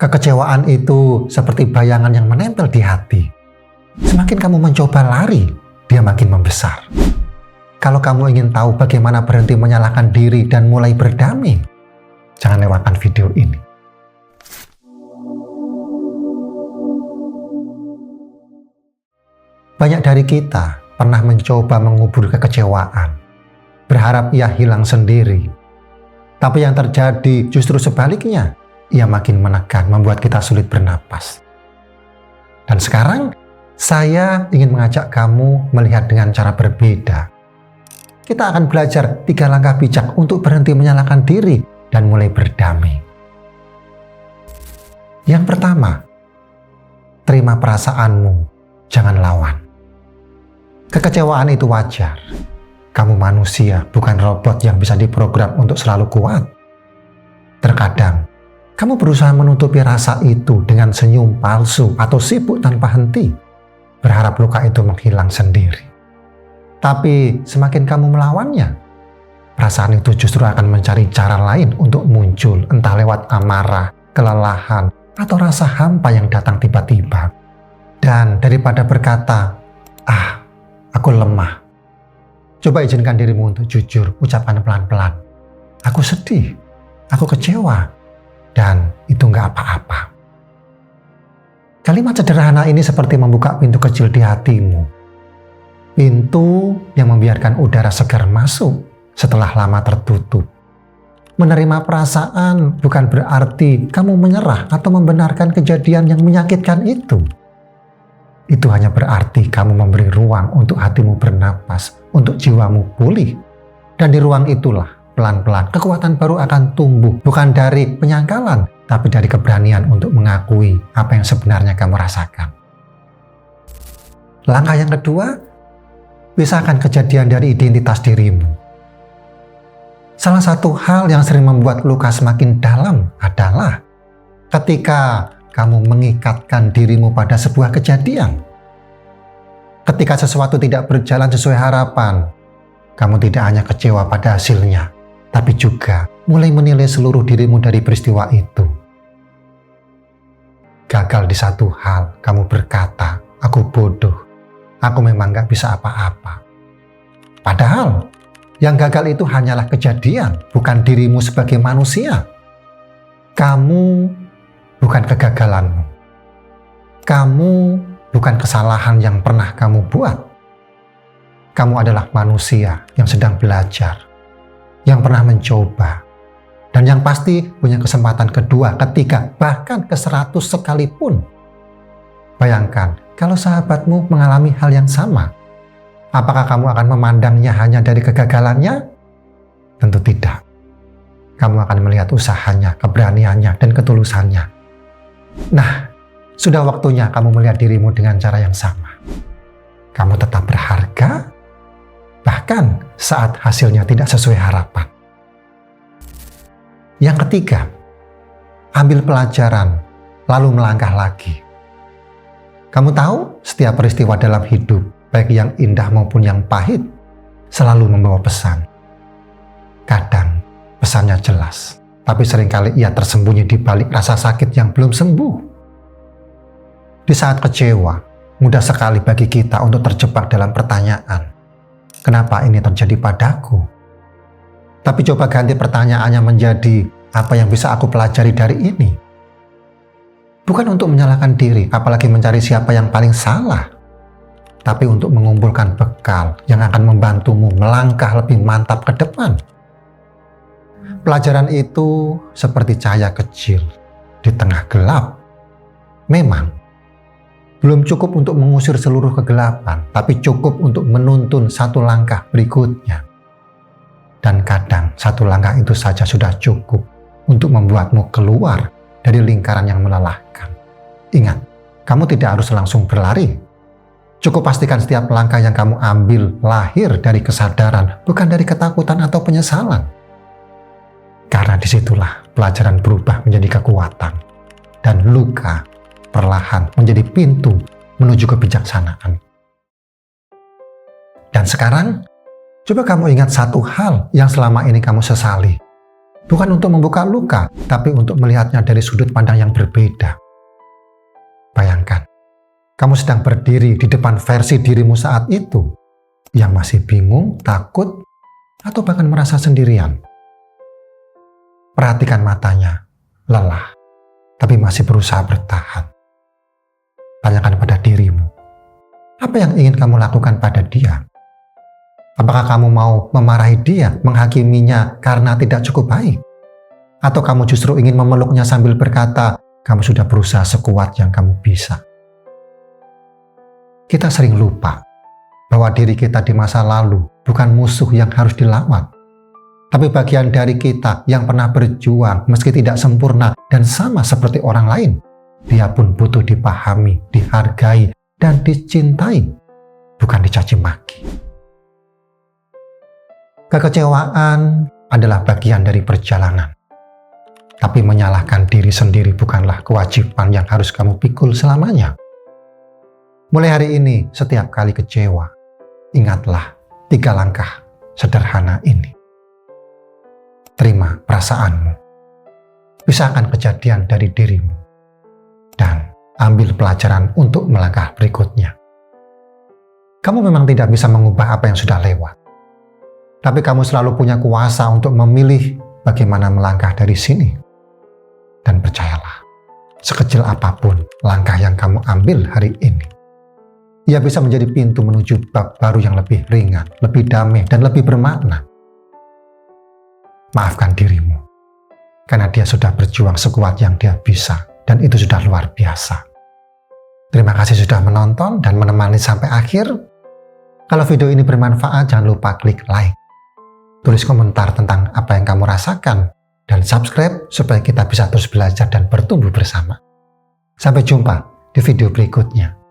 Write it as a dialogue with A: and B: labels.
A: Kekecewaan itu seperti bayangan yang menempel di hati. Semakin kamu mencoba lari, dia makin membesar. Kalau kamu ingin tahu bagaimana berhenti menyalahkan diri dan mulai berdamai, jangan lewatkan video ini. Banyak dari kita pernah mencoba mengubur kekecewaan, berharap ia hilang sendiri. Tapi yang terjadi justru sebaliknya, ia makin menekan, membuat kita sulit bernapas. Dan sekarang, saya ingin mengajak kamu melihat dengan cara berbeda. Kita akan belajar 3 langkah bijak untuk berhenti menyalahkan diri dan mulai berdamai. Yang pertama, terima perasaanmu, jangan lawan. Kekecewaan itu wajar. Kamu manusia, bukan robot yang bisa diprogram untuk selalu kuat. Terkadang, kamu berusaha menutupi rasa itu dengan senyum palsu atau sibuk tanpa henti, berharap luka itu menghilang sendiri. Tapi semakin kamu melawannya, perasaan itu justru akan mencari cara lain untuk muncul, entah lewat amarah, kelelahan, atau rasa hampa yang datang tiba-tiba. Dan daripada berkata, aku lemah, coba izinkan dirimu untuk jujur, ucapkan pelan-pelan, aku sedih, aku kecewa, dan itu nggak apa-apa. Kalimat sederhana ini seperti membuka pintu kecil di hatimu. Pintu yang membiarkan udara segar masuk setelah lama tertutup. Menerima perasaan bukan berarti kamu menyerah atau membenarkan kejadian yang menyakitkan itu. Itu hanya berarti kamu memberi ruang untuk hatimu bernapas, untuk jiwamu pulih. Dan di ruang itulah, pelan-pelan, kekuatan baru akan tumbuh. Bukan dari penyangkalan, tapi dari keberanian untuk mengakui apa yang sebenarnya kamu rasakan. Langkah yang kedua, pisahkan kejadian dari identitas dirimu. Salah satu hal yang sering membuat luka semakin dalam adalah ketika kamu mengikatkan dirimu pada sebuah kejadian. Ketika sesuatu tidak berjalan sesuai harapan, kamu tidak hanya kecewa pada hasilnya, tapi juga mulai menilai seluruh dirimu dari peristiwa itu. Gagal di satu hal, kamu berkata, aku bodoh, aku memang gak bisa apa-apa. Padahal, yang gagal itu hanyalah kejadian, bukan dirimu sebagai manusia. Kamu bukan kegagalanmu. Kamu bukan kesalahan yang pernah kamu buat. Kamu adalah manusia yang sedang belajar, yang pernah mencoba, dan yang pasti punya kesempatan kedua, ketiga, bahkan ke 100 sekalipun. Bayangkan, kalau sahabatmu mengalami hal yang sama, apakah kamu akan memandangnya hanya dari kegagalannya? Tentu tidak. Kamu akan melihat usahanya, keberaniannya, dan ketulusannya. Nah, sudah waktunya kamu melihat dirimu dengan cara yang sama. Kamu tetap berharga, bahkan saat hasilnya tidak sesuai harapan. Yang ketiga, ambil pelajaran, lalu melangkah lagi. Kamu tahu, setiap peristiwa dalam hidup, baik yang indah maupun yang pahit, selalu membawa pesan. Kadang, pesannya jelas, tapi seringkali ia tersembunyi di balik rasa sakit yang belum sembuh. Di saat kecewa, mudah sekali bagi kita untuk terjebak dalam pertanyaan, kenapa ini terjadi padaku? Tapi coba ganti pertanyaannya menjadi, apa yang bisa aku pelajari dari ini? Bukan untuk menyalahkan diri, apalagi mencari siapa yang paling salah, tapi untuk mengumpulkan bekal yang akan membantumu melangkah lebih mantap ke depan. Pelajaran itu seperti cahaya kecil di tengah gelap. Memang, belum cukup untuk mengusir seluruh kegelapan, tapi cukup untuk menuntun satu langkah berikutnya. Dan kadang satu langkah itu saja sudah cukup untuk membuatmu keluar dari lingkaran yang melelahkan. Ingat, kamu tidak harus langsung berlari. Cukup pastikan setiap langkah yang kamu ambil lahir dari kesadaran, bukan dari ketakutan atau penyesalan. Karena disitulah pelajaran berubah menjadi kekuatan, dan luka perlahan menjadi pintu menuju kebijaksanaan. Dan sekarang, coba kamu ingat satu hal yang selama ini kamu sesali. Bukan untuk membuka luka, tapi untuk melihatnya dari sudut pandang yang berbeda. Bayangkan, kamu sedang berdiri di depan versi dirimu saat itu, yang masih bingung, takut, atau bahkan merasa sendirian. Perhatikan matanya, lelah, tapi masih berusaha bertahan. Tanyakan pada dirimu, apa yang ingin kamu lakukan pada dia? Apakah kamu mau memarahi dia, menghakiminya karena tidak cukup baik? Atau kamu justru ingin memeluknya sambil berkata, kamu sudah berusaha sekuat yang kamu bisa? Kita sering lupa bahwa diri kita di masa lalu bukan musuh yang harus dilawan, tapi bagian dari kita yang pernah berjuang meski tidak sempurna dan sama seperti orang lain. Dia pun butuh dipahami, dihargai, dan dicintai, bukan dicaci maki. Kekecewaan adalah bagian dari perjalanan. Tapi menyalahkan diri sendiri bukanlah kewajiban yang harus kamu pikul selamanya. Mulai hari ini, setiap kali kecewa, ingatlah 3 langkah sederhana ini. Terima perasaanmu. Pisahkan kejadian dari dirimu. Dan ambil pelajaran untuk melangkah berikutnya. Kamu memang tidak bisa mengubah apa yang sudah lewat. Tapi kamu selalu punya kuasa untuk memilih bagaimana melangkah dari sini. Dan percayalah, sekecil apapun langkah yang kamu ambil hari ini, ia bisa menjadi pintu menuju bab baru yang lebih ringan, lebih damai, dan lebih bermakna. Maafkan dirimu, karena dia sudah berjuang sekuat yang dia bisa, dan itu sudah luar biasa. Terima kasih sudah menonton dan menemani sampai akhir. Kalau video ini bermanfaat, jangan lupa klik like. Tulis komentar tentang apa yang kamu rasakan, dan subscribe supaya kita bisa terus belajar dan bertumbuh bersama. Sampai jumpa di video berikutnya.